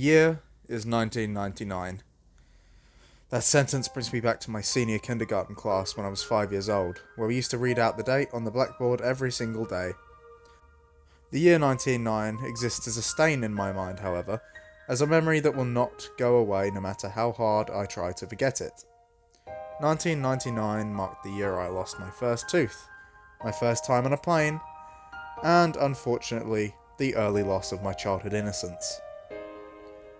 year is 1999. That sentence brings me back to my senior kindergarten class when I was 5 years old, where we used to read out the date on the blackboard every single day. The year 1999 exists as a stain in my mind, however, as a memory that will not go away no matter how hard I try to forget it. 1999 marked the year I lost my first tooth, my first time on a plane, and unfortunately, the early loss of my childhood innocence.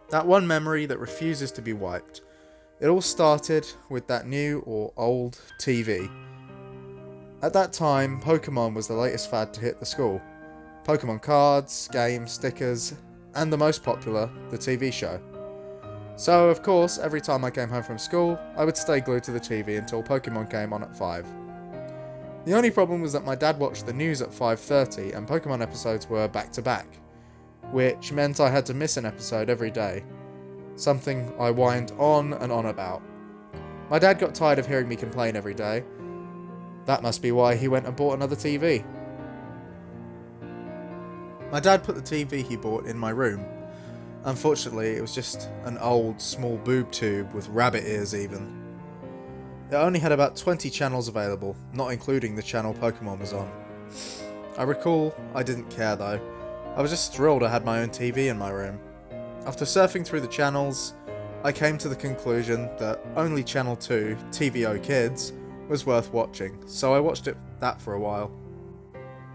That one memory that refuses to be wiped. It all started with that new or old TV. At that time, Pokemon was the latest fad to hit the school. Pokemon cards, games, stickers, and the most popular, the TV show. So, of course, every time I came home from school, I would stay glued to the TV until Pokemon came on at 5. The only problem was that my dad watched the news at 5:30 and Pokemon episodes were back to back, which meant I had to miss an episode every day. Something I whined on and on about. My dad got tired of hearing me complain every day. That must be why he went and bought another TV. My dad put the TV he bought in my room. Unfortunately, it was just an old, small boob tube with rabbit ears even. It only had about 20 channels available, not including the channel Pokemon was on. I recall I didn't care though. I was just thrilled I had my own TV in my room. After surfing through the channels, I came to the conclusion that only Channel 2, TVO Kids, was worth watching, so I watched that for a while.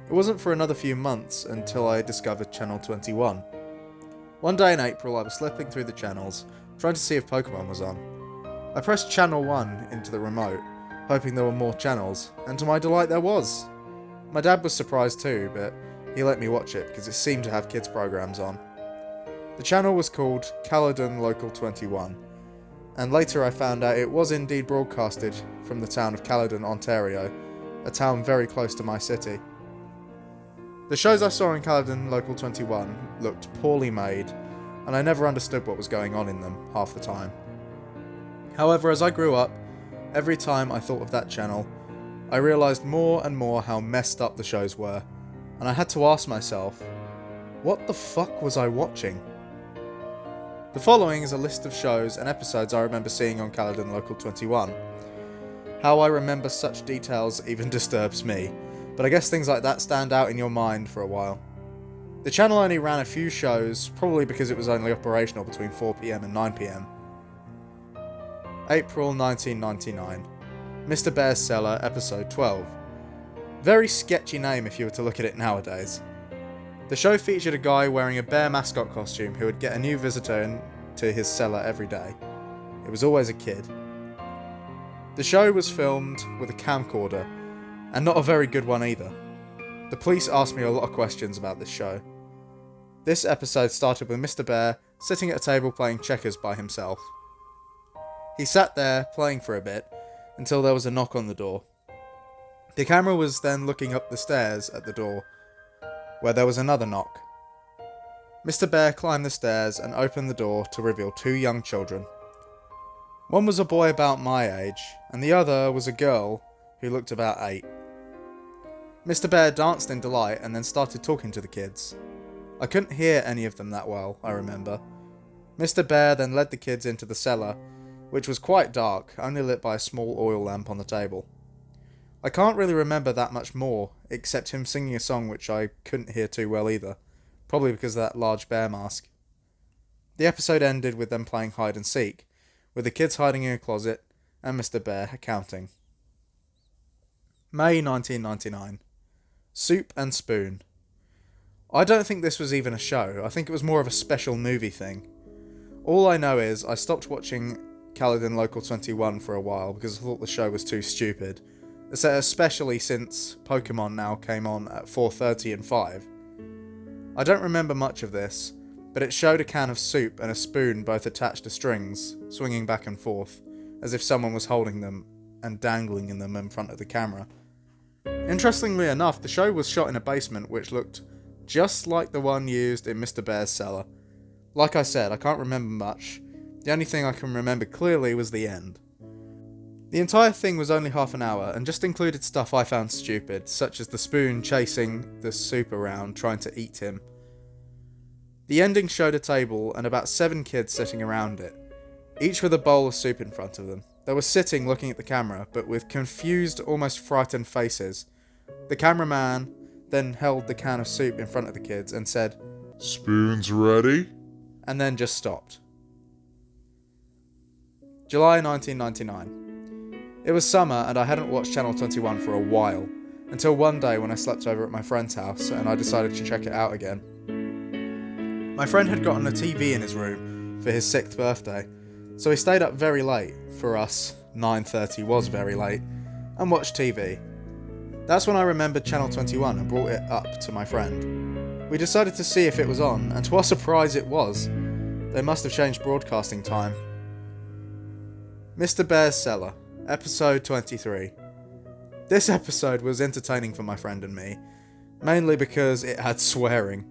It wasn't for another few months until I discovered Channel 21. One day in April, I was slipping through the channels, trying to see if Pokemon was on. I pressed Channel 1 into the remote, hoping there were more channels, and to my delight there was. My dad was surprised too, but he let me watch it because it seemed to have kids programs on. The channel was called Camden Local 21, and later I found out it was indeed broadcasted from the town of Camden, Ontario, a town very close to my city. The shows I saw in Camden Local 21 looked poorly made, and I never understood what was going on in them half the time. However, as I grew up, every time I thought of that channel, I realised more and more how messed up the shows were, and I had to ask myself, what the fuck was I watching? The following is a list of shows and episodes I remember seeing on Camden Local 21. How I remember such details even disturbs me, but I guess things like that stand out in your mind for a while. The channel only ran a few shows, probably because it was only operational between 4 PM and 9 PM. April 1999. Mr. Bear's Cellar, episode 12. Very sketchy name if you were to look at it nowadays. The show featured a guy wearing a bear mascot costume who would get a new visitor into his cellar every day. It was always a kid. The show was filmed with a camcorder, and not a very good one either. The police asked me a lot of questions about this show. This episode started with Mr. Bear sitting at a table playing checkers by himself. He sat there playing for a bit until there was a knock on the door. The camera was then looking up the stairs at the door, where there was another knock. Mr. Bear climbed the stairs and opened the door to reveal two young children. One was a boy about my age, and the other was a girl who looked about 8. Mr. Bear danced in delight and then started talking to the kids. I couldn't hear any of them that well, I remember. Mr. Bear then led the kids into the cellar, which was quite dark, only lit by a small oil lamp on the table. I can't really remember that much more, except him singing a song which I couldn't hear too well either, probably because of that large bear mask. The episode ended with them playing hide and seek, with the kids hiding in a closet and Mr. Bear counting. May 1999. Soup and Spoon. I don't think this was even a show, I think it was more of a special movie thing. All I know is I stopped watching Camden Local 21 for a while because I thought the show was too stupid, especially since Pokemon now came on at 4:30 and 5. I don't remember much of this, but it showed a can of soup and a spoon both attached to strings, swinging back and forth, as if someone was holding them and dangling in them in front of the camera. Interestingly enough, the show was shot in a basement which looked just like the one used in Mr. Bear's cellar. Like I said, I can't remember much. The only thing I can remember clearly was the end. The entire thing was only half an hour and just included stuff I found stupid, such as the spoon chasing the soup around trying to eat him. The ending showed a table and about 7 kids sitting around it, each with a bowl of soup in front of them. They were sitting looking at the camera, but with confused, almost frightened faces. The cameraman then held the can of soup in front of the kids and said, "Spoons ready?" and then just stopped. July 1999. It was summer and I hadn't watched Channel 21 for a while, until one day when I slept over at my friend's house and I decided to check it out again. My friend had gotten a TV in his room for his 6th birthday, so he stayed up very late, for us 9:30 was very late, and watched TV. That's when I remembered Channel 21 and brought it up to my friend. We decided to see if it was on, and to our surprise it was. They must have changed broadcasting time. Mr. Bear's Cellar, episode 23. This episode was entertaining for my friend and me, mainly because it had swearing.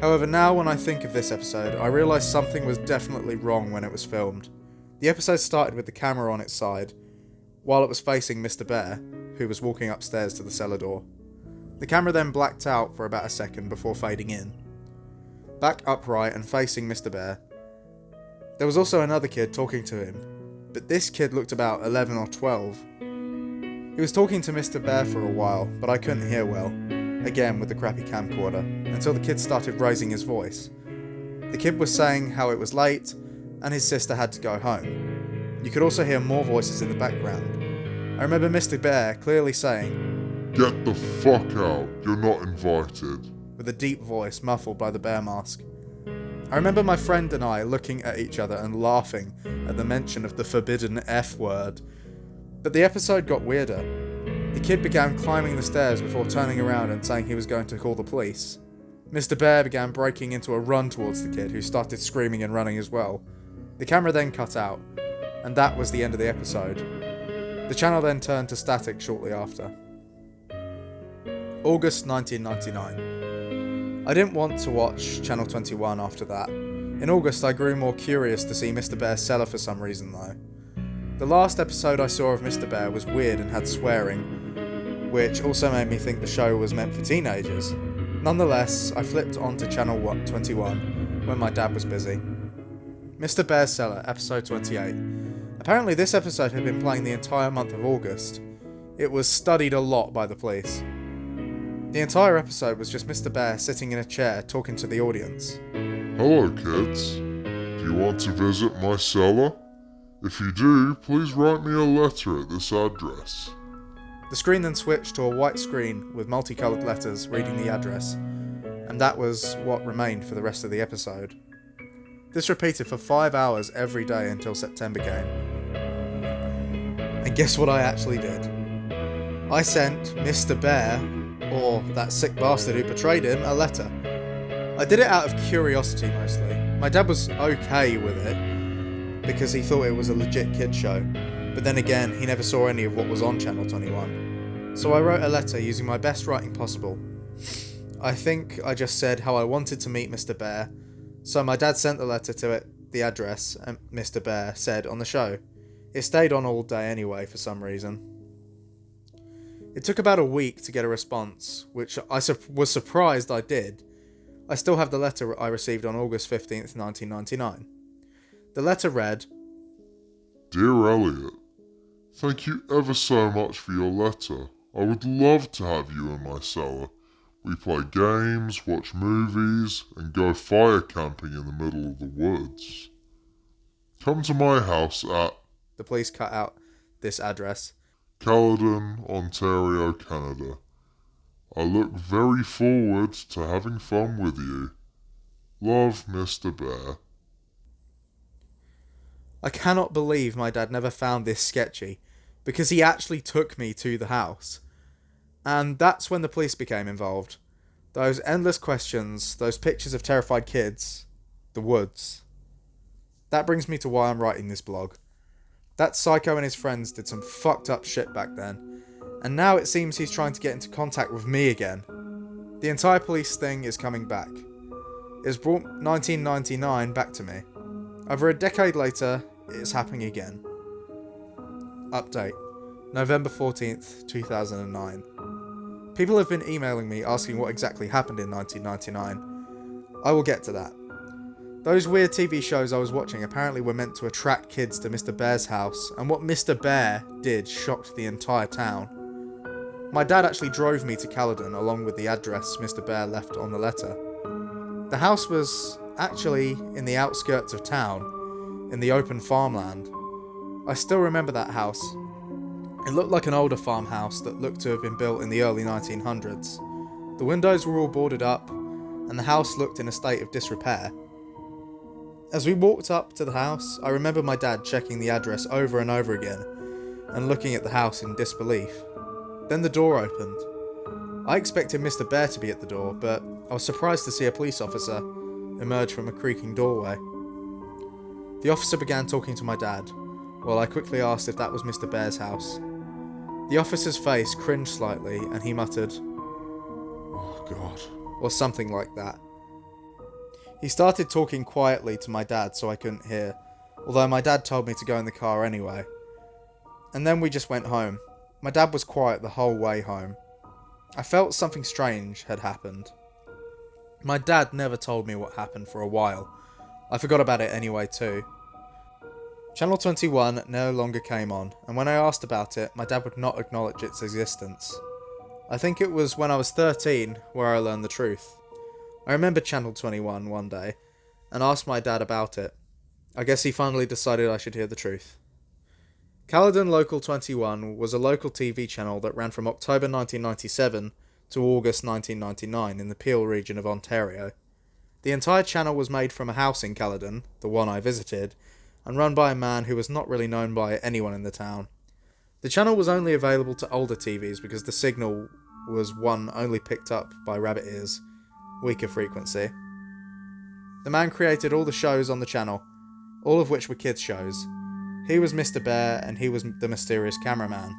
However, now when I think of this episode, I realise something was definitely wrong when it was filmed. The episode started with the camera on its side, while it was facing Mr. Bear, who was walking upstairs to the cellar door. The camera then blacked out for about a second before fading in. Back upright and facing Mr. Bear. There was also another kid talking to him, but this kid looked about 11 or 12. He was talking to Mr. Bear for a while, but I couldn't hear well, again with the crappy camcorder, until the kid started raising his voice. The kid was saying how it was late, and his sister had to go home. You could also hear more voices in the background. I remember Mr. Bear clearly saying, "Get the fuck out, you're not invited," with a deep voice muffled by the bear mask. I remember my friend and I looking at each other and laughing at the mention of the forbidden F word. But the episode got weirder. The kid began climbing the stairs before turning around and saying he was going to call the police. Mr. Bear began breaking into a run towards the kid, who started screaming and running as well. The camera then cut out, and that was the end of the episode. The channel then turned to static shortly after. August 1999. I didn't want to watch Channel 21 after that. In August I grew more curious to see Mr. Bear's Cellar for some reason though. The last episode I saw of Mr. Bear was weird and had swearing, which also made me think the show was meant for teenagers. Nonetheless, I flipped onto Channel 21 when my dad was busy. Mr. Bear's Cellar, episode 28. Apparently this episode had been playing the entire month of August. It was studied a lot by the police. The entire episode was just Mr. Bear sitting in a chair talking to the audience. "Hello kids, do you want to visit my cellar? If you do, please write me a letter at this address." The screen then switched to a white screen with multicoloured letters reading the address, and that was what remained for the rest of the episode. This repeated for 5 hours every day until September came. And guess what I actually did? I sent Mr. Bear, or that sick bastard who betrayed him, a letter. I did it out of curiosity mostly. My dad was okay with it, because he thought it was a legit kid show, but then again, he never saw any of what was on Channel 21. So I wrote a letter using my best writing possible. I think I just said how I wanted to meet Mr. Bear, so my dad sent the letter to the address Mr. Bear said on the show. It stayed on all day anyway for some reason. It took about a week to get a response, which I was surprised I did. I still have the letter I received on August 15th, 1999. The letter read, "Dear Elliot, thank you ever so much for your letter. I would love to have you in my cellar. We play games, watch movies, and go fire camping in the middle of the woods. Come to my house at..." The police cut out this address. "Camden, Ontario, Canada. I look very forward to having fun with you. Love, Mr. Bear." I cannot believe my dad never found this sketchy, because he actually took me to the house. And that's when the police became involved. Those endless questions, those pictures of terrified kids, the woods. That brings me to why I'm writing this blog. That psycho and his friends did some fucked up shit back then, and now it seems he's trying to get into contact with me again. The entire police thing is coming back. It has brought 1999 back to me. Over a decade later, it is happening again. Update. November 14th, 2009. People have been emailing me asking what exactly happened in 1999. I will get to that. Those weird TV shows I was watching apparently were meant to attract kids to Mr. Bear's house, and what Mr. Bear did shocked the entire town. My dad actually drove me to Camden along with the address Mr. Bear left on the letter. The house was actually in the outskirts of town, in the open farmland. I still remember that house. It looked like an older farmhouse that looked to have been built in the early 1900s. The windows were all boarded up, and the house looked in a state of disrepair. As we walked up to the house, I remember my dad checking the address over and over again, and looking at the house in disbelief. Then the door opened. I expected Mr. Bear to be at the door, but I was surprised to see a police officer emerge from a creaking doorway. The officer began talking to my dad, while I quickly asked if that was Mr. Bear's house. The officer's face cringed slightly, and he muttered, "Oh God," or something like that. He started talking quietly to my dad so I couldn't hear, although my dad told me to go in the car anyway. And then we just went home. My dad was quiet the whole way home. I felt something strange had happened. My dad never told me what happened for a while. I forgot about it anyway too. Channel 21 no longer came on, and when I asked about it, my dad would not acknowledge its existence. I think it was when I was 13 where I learned the truth. I remembered Channel 21 one day, and asked my dad about it. I guess he finally decided I should hear the truth. Camden Local 21 was a local TV channel that ran from October 1997 to August 1999 in the Peel region of Ontario. The entire channel was made from a house in Camden, the one I visited, and run by a man who was not really known by anyone in the town. The channel was only available to older TVs because the signal was one only picked up by rabbit ears, weaker frequency. The man created all the shows on the channel, all of which were kids' shows. He was Mr. Bear, and he was the mysterious cameraman.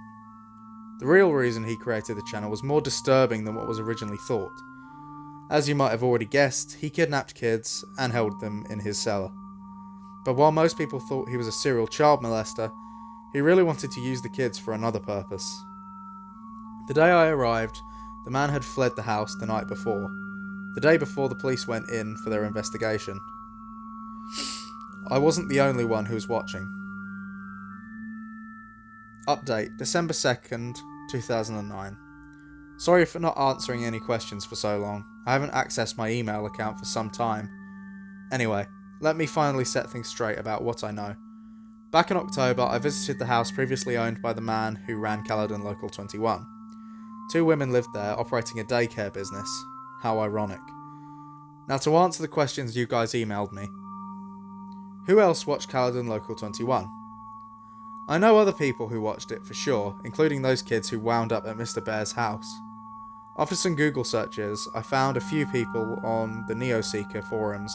The real reason he created the channel was more disturbing than what was originally thought. As you might have already guessed, he kidnapped kids and held them in his cellar. But while most people thought he was a serial child molester, he really wanted to use the kids for another purpose. The day I arrived, the man had fled the house the night before, the day before the police went in for their investigation. I wasn't the only one who was watching. Update, December 2nd, 2009. Sorry for not answering any questions for so long. I haven't accessed my email account for some time. Anyway, let me finally set things straight about what I know. Back in October, I visited the house previously owned by the man who ran Camden Local 21. 2 women lived there, operating a daycare business. How ironic. Now to answer the questions you guys emailed me. Who else watched Camden Local 21? I know other people who watched it for sure, including those kids who wound up at Mr. Bear's house. After some Google searches, I found a few people on the NeoSeeker forums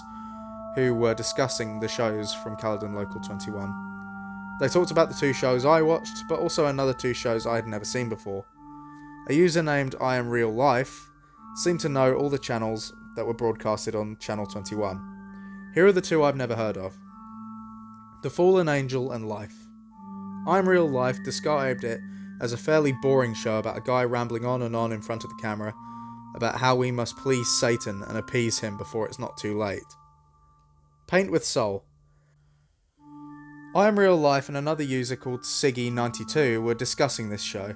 who were discussing the shows from Camden Local 21. They talked about the 2 shows I watched, but also another 2 shows I had never seen before. A user named I Am Real Life seemed to know all the channels that were broadcasted on Channel 21. Here are the 2 I've never heard of. The Fallen Angel and Life. I Am Real Life described it as a fairly boring show about a guy rambling on and on in front of the camera about how we must please Satan and appease him before it's not too late. Paint with Soul. I Am Real Life and another user called Siggy92 were discussing this show.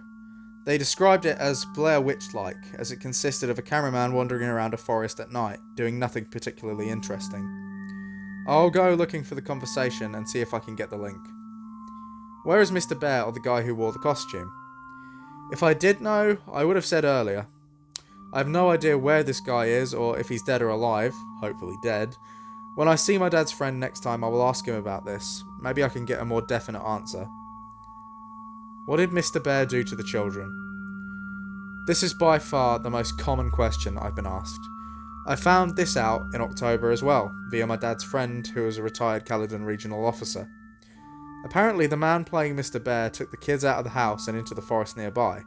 They described it as Blair Witch-like, as it consisted of a cameraman wandering around a forest at night, doing nothing particularly interesting. I'll go looking for the conversation and see if I can get the link. Where is Mr. Bear, or the guy who wore the costume? If I did know, I would have said earlier. I have no idea where this guy is, or if he's dead or alive, hopefully dead. When I see my dad's friend next time, I will ask him about this. Maybe I can get a more definite answer. What did Mr. Bear do to the children? This is by far the most common question I've been asked. I found this out in October as well, via my dad's friend who is a retired Camden regional officer. Apparently the man playing Mr. Bear took the kids out of the house and into the forest nearby.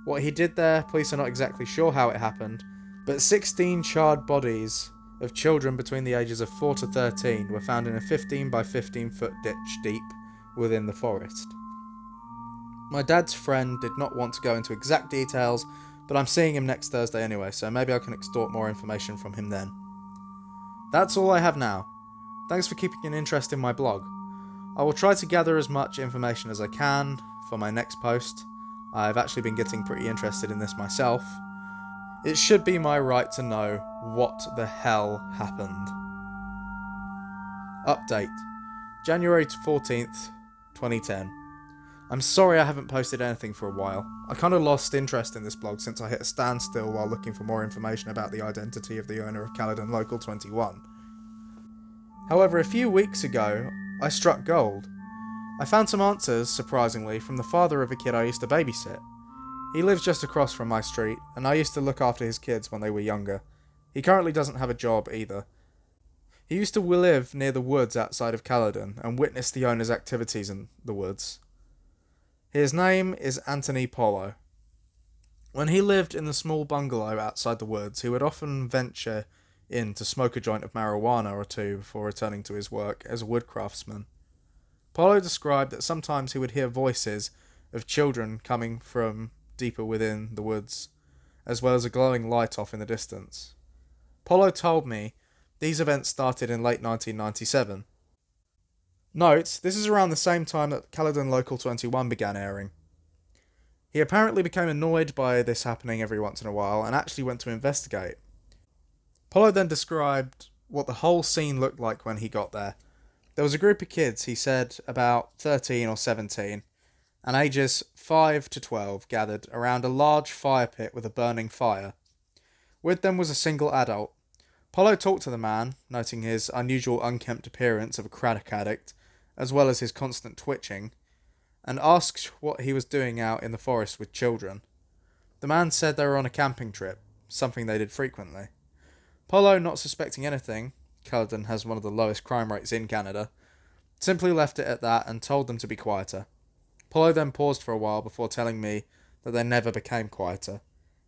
What he did there, police are not exactly sure how it happened, but 16 charred bodies of children between the ages of 4 to 13 were found in a 15 by 15 foot ditch deep within the forest. My dad's friend did not want to go into exact details, but I'm seeing him next Thursday anyway, so maybe I can extort more information from him then. That's all I have now. Thanks for keeping an interest in my blog. I will try to gather as much information as I can for my next post. I've actually been getting pretty interested in this myself. It should be my right to know what the hell happened. Update. January 14th, 2010. I'm sorry I haven't posted anything for a while. I kind of lost interest in this blog since I hit a standstill while looking for more information about the identity of the owner of Camden Local 21. However, a few weeks ago, I struck gold. I found some answers, surprisingly, from the father of a kid I used to babysit. He lives just across from my street, and I used to look after his kids when they were younger. He currently doesn't have a job either. He used to live near the woods outside of Caledon and witnessed the owner's activities in the woods. His name is Anthony Polo. When he lived in the small bungalow outside the woods, he would often venture in to smoke a joint of marijuana or two before returning to his work as a wood craftsman. Polo described that sometimes he would hear voices of children coming from deeper within the woods, as well as a glowing light off in the distance. Polo told me these events started in late 1997. Note, this is around the same time that Caledon Local 21 began airing. He apparently became annoyed by this happening every once in a while and actually went to investigate. Polo then described what the whole scene looked like when he got there. There was a group of kids, he said about 13 or 17, and ages 5 to 12 gathered around a large fire pit with a burning fire. With them was a single adult. Polo talked to the man, noting his unusual unkempt appearance of a crack addict, as well as his constant twitching, and asked what he was doing out in the forest with children. The man said they were on a camping trip, something they did frequently. Polo, not suspecting anything, Caledon has one of the lowest crime rates in Canada, simply left it at that and told them to be quieter. Polo then paused for a while before telling me that they never became quieter.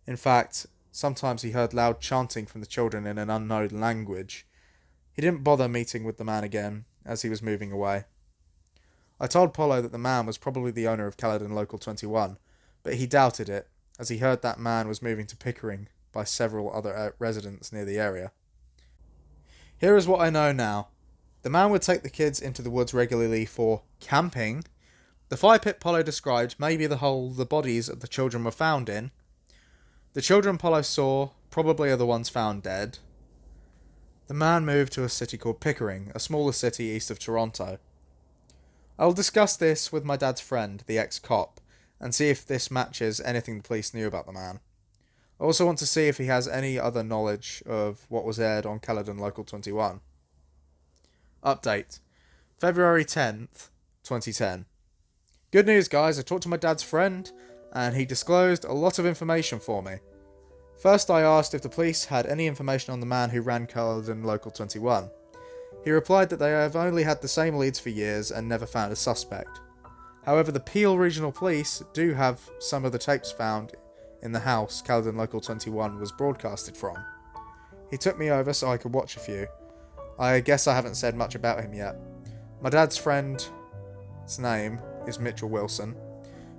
In fact, sometimes he heard loud chanting from the children in an unknown language. He didn't bother meeting with the man again, as he was moving away. I told Polo that the man was probably the owner of Caledon Local 21, but he doubted it, as he heard that man was moving to Pickering by several other residents near the area. Here is what I know now. The man would take the kids into the woods regularly for camping. The fire pit Polo described may be the hole the bodies of the children were found in. The children Polo saw probably are the ones found dead. The man moved to a city called Pickering, a smaller city east of Toronto. I will discuss this with my dad's friend, the ex-cop, and see if this matches anything the police knew about the man. I also want to see if he has any other knowledge of what was aired on Caledon Local 21. Update. February 10th, 2010. Good news, guys. I talked to my dad's friend, and he disclosed a lot of information for me. First, I asked if the police had any information on the man who ran Caledon Local 21. He replied that they have only had the same leads for years and never found a suspect. However, the Peel Regional Police do have some of the tapes found in the house Caledon Local 21 was broadcasted from. He took me over so I could watch a few. I guess I haven't said much about him yet. My dad's friend's name is Mitchell Wilson.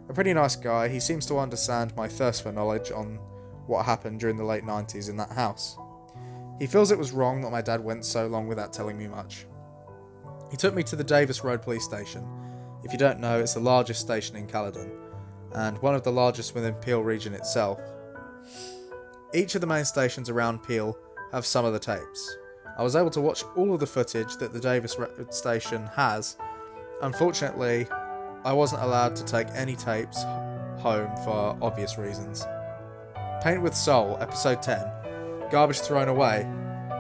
A pretty nice guy. He seems to understand my thirst for knowledge on what happened during the late 90s in that house. He feels it was wrong that my dad went so long without telling me much. He took me to the Davis Road Police Station. If you don't know, it's the largest station in Caledon, and one of the largest within Peel region itself. Each of the main stations around Peel have some of the tapes. I was able to watch all of the footage that the Davis Road Station has. Unfortunately, I wasn't allowed to take any tapes home for obvious reasons. Paint with Soul, Episode 10. Garbage thrown away.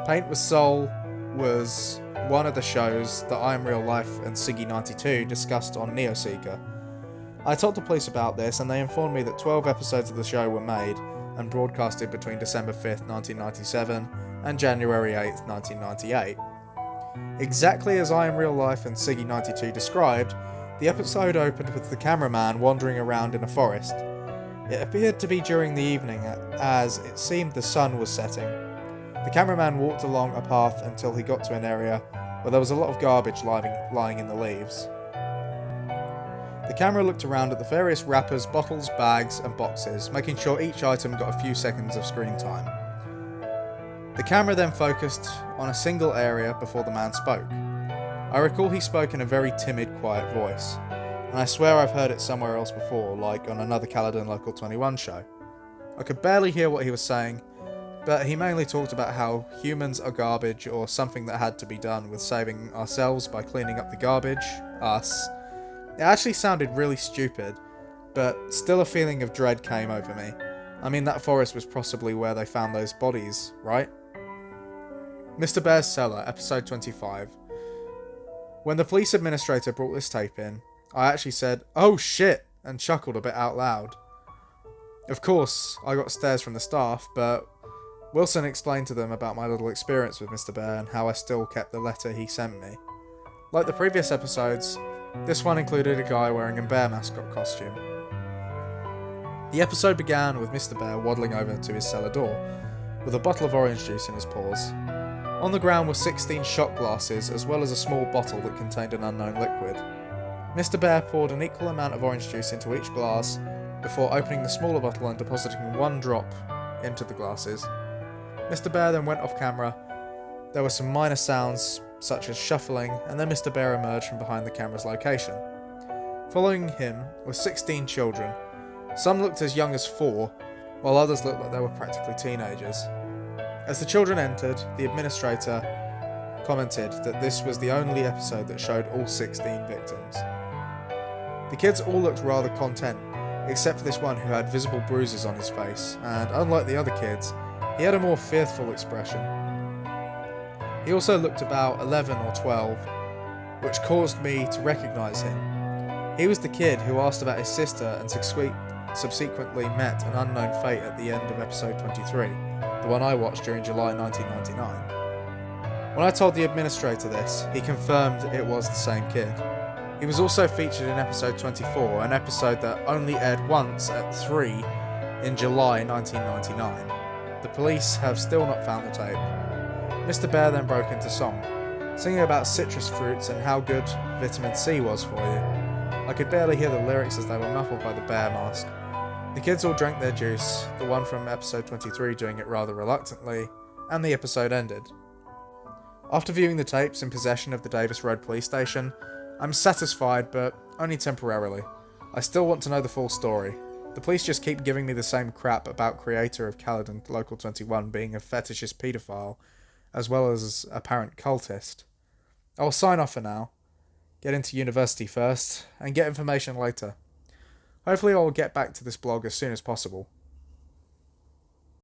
Paint with Soul was one of the shows that I Am Real Life and Siggy 92 discussed on Neoseeker. I told the police about this and they informed me that 12 episodes of the show were made and broadcasted between December 5th, 1997 and January 8th, 1998. Exactly as I Am Real Life and Siggy 92 described, the episode opened with the cameraman wandering around in a forest. It appeared to be during the evening, as it seemed the sun was setting. The cameraman walked along a path until he got to an area where there was a lot of garbage lying in the leaves. The camera looked around at the various wrappers, bottles, bags and boxes, making sure each item got a few seconds of screen time. The camera then focused on a single area before the man spoke. I recall he spoke in a very timid, quiet voice, and I swear I've heard it somewhere else before, like on another Camden Local 21 show. I could barely hear what he was saying, but he mainly talked about how humans are garbage or something that had to be done with saving ourselves by cleaning up the garbage, us. It actually sounded really stupid, but still a feeling of dread came over me. I mean, that forest was possibly where they found those bodies, right? Mr. Bear's Cellar, episode 25. When the police administrator brought this tape in, I actually said, "Oh shit," and chuckled a bit out loud. Of course, I got stares from the staff, but Wilson explained to them about my little experience with Mr. Bear and how I still kept the letter he sent me. Like the previous episodes, this one included a guy wearing a bear mascot costume. The episode began with Mr. Bear waddling over to his cellar door, with a bottle of orange juice in his paws. On the ground were 16 shot glasses, as well as a small bottle that contained an unknown liquid. Mr. Bear poured an equal amount of orange juice into each glass, before opening the smaller bottle and depositing one drop into the glasses. Mr. Bear then went off camera. There were some minor sounds, such as shuffling, and then Mr. Bear emerged from behind the camera's location. Following him were 16 children. Some looked as young as 4, while others looked like they were practically teenagers. As the children entered, the administrator commented that this was the only episode that showed all 16 victims. The kids all looked rather content, except for this one who had visible bruises on his face, and unlike the other kids, he had a more fearful expression. He also looked about 11 or 12, which caused me to recognise him. He was the kid who asked about his sister and subsequently met an unknown fate at the end of episode 23, the one I watched during July 1999. When I told the administrator this, he confirmed it was the same kid. He was also featured in episode 24, an episode that only aired once at 3 in July 1999. The police have still not found the tape. Mr. Bear then broke into song, singing about citrus fruits and how good vitamin C was for you. I could barely hear the lyrics as they were muffled by the bear mask. The kids all drank their juice, the one from episode 23 doing it rather reluctantly, and the episode ended. After viewing the tapes in possession of the Davis Road police station, I'm satisfied, but only temporarily. I still want to know the full story. The police just keep giving me the same crap about creator of Camden Local 21 being a fetishist paedophile, as well as apparent cultist. I will sign off for now, get into university first, and get information later. Hopefully I will get back to this blog as soon as possible.